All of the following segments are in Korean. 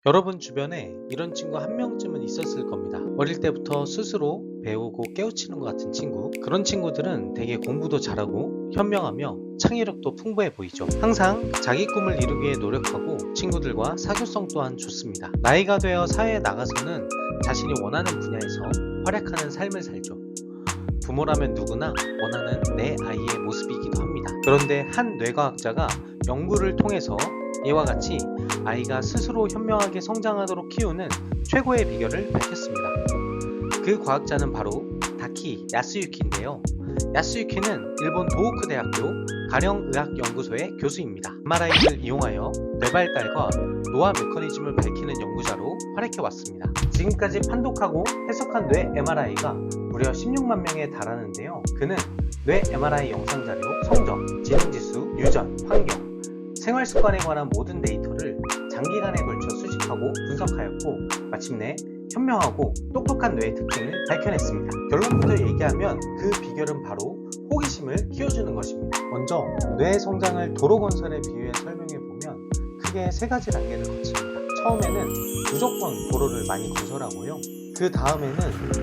여러분 주변에 이런 친구 한 명쯤은 있었을 겁니다. 어릴 때부터 스스로 배우고 깨우치는 것 같은 친구. 그런 친구들은 되게 공부도 잘하고 현명하며 창의력도 풍부해 보이죠. 항상 자기 꿈을 이루기 위해 노력하고 친구들과 사교성 또한 좋습니다. 나이가 되어 사회에 나가서는 자신이 원하는 분야에서 활약하는 삶을 살죠. 부모라면 누구나 원하는 내 아이의 모습이기도 합니다. 그런데 한 뇌과학자가 연구를 통해서 이와 같이 아이가 스스로 현명하게 성장하도록 키우는 최고의 비결을 밝혔습니다. 그 과학자는 바로 다키 야스유키인데요. 야스유키는 일본 도호쿠 대학교 가령의학연구소의 교수입니다. MRI를 이용하여 뇌발달과 노화 메커니즘을 밝히는 연구자로 활약해왔습니다. 지금까지 판독하고 해석한 뇌 MRI가 무려 16만 명에 달하는데요. 그는 뇌 MRI 영상자료, 성적, 지능지수, 유전, 환경, 생활습관에 관한 모든 데이터를 장기간에 걸쳐 수집하고 분석하였고 마침내 현명하고 똑똑한 뇌의 특징을 밝혀냈습니다. 결론부터 얘기하면 그 비결은 바로 호기심을 키워주는 것입니다. 먼저 뇌의 성장을 도로 건설에 비유해 설명해보면 크게 세 가지 단계를 거칩니다. 처음에는 무조건 도로를 많이 건설하고요. 그 다음에는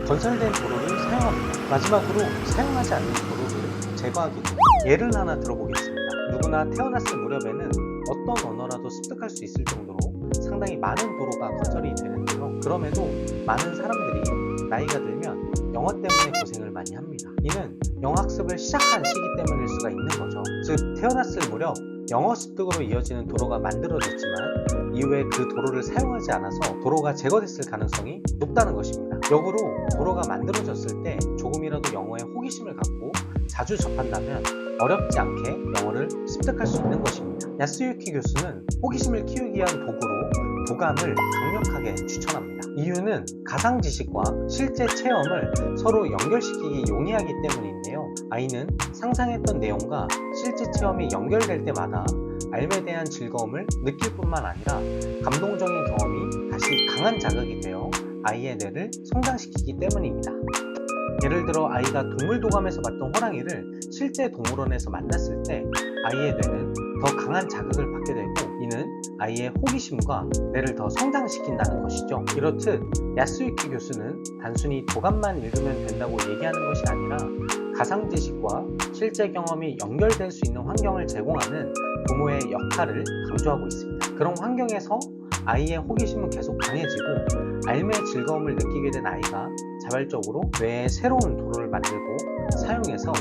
건설된 도로를 사용합니다. 마지막으로 사용하지 않는 도로를 제거하게 됩니다. 예를 하나 들어보겠습니다. 누구나 태어났을 무렵에는 어떤 언어라도 습득할 수 있을 정도로 상당히 많은 도로가 건설이 되는데요. 그럼에도 많은 사람들이 나이가 들면 영어 때문에 고생을 많이 합니다. 이는 영어 학습을 시작한 시기 때문일 수가 있는 거죠. 즉 태어났을 무렵 영어 습득으로 이어지는 도로가 만들어졌지만 이후에 그 도로를 사용하지 않아서 도로가 제거됐을 가능성이 높다는 것입니다. 역으로 도로가 만들어졌을 때 조금이라도 영어에 호기심을 갖고 자주 접한다면 어렵지 않게 영어를 습득할 수 있는 것입니다. 야스유키 교수는 호기심을 키우기 위한 도구로 도감을 강력하게 추천합니다. 이유는 가상 지식과 실제 체험을 서로 연결시키기 용이하기 때문인데요. 아이는 상상했던 내용과 실제 체험이 연결될 때마다 삶에 대한 즐거움을 느낄 뿐만 아니라 감동적인 경험이 다시 강한 자극이 되어 아이의 뇌를 성장시키기 때문입니다. 예를 들어 아이가 동물도감에서 봤던 호랑이를 실제 동물원에서 만났을 때 아이의 뇌는 더 강한 자극을 받게 되고 이는 아이의 호기심과 뇌를 더 성장시킨다는 것이죠. 이렇듯 야스유키 교수는 단순히 도감만 읽으면 된다고 얘기하는 것이 아니라 가상 지식과 실제 경험이 연결될 수 있는 환경을 제공하는 부모의 역할을 강조하고 있습니다. 그런 환경에서 아이의 호기심은 계속 강해지고 삶의 즐거움을 느끼게 된 아이가 자발적으로 뇌에 새로운 도로를 만들고 사용해서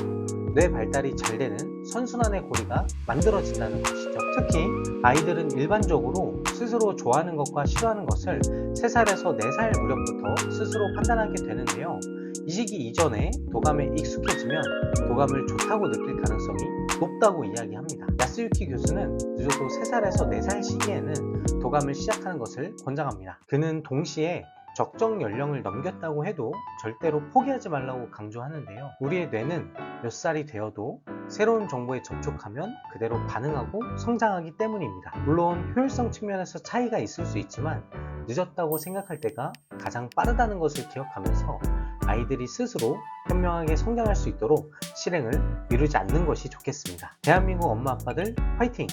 뇌 발달이 잘 되는 선순환의 고리가 만들어진다는 것이죠. 특히 아이들은 일반적으로 스스로 좋아하는 것과 싫어하는 것을 3살에서 4살 무렵부터 스스로 판단하게 되는데요. 이 시기 이전에 도감에 익숙해지면 도감을 좋다고 느낄 가능성이 높다고 이야기합니다. 야스유키 교수는 늦어도 3살에서 4살 시기에는 도감을 시작하는 것을 권장합니다. 그는 동시에 적정 연령을 넘겼다고 해도 절대로 포기하지 말라고 강조하는데요. 우리의 뇌는 몇 살이 되어도 새로운 정보에 접촉하면 그대로 반응하고 성장하기 때문입니다. 물론 효율성 측면에서 차이가 있을 수 있지만 늦었다고 생각할 때가 가장 빠르다는 것을 기억하면서 아이들이 스스로 현명하게 성장할 수 있도록 실행을 미루지 않는 것이 좋겠습니다. 대한민국 엄마 아빠들 화이팅!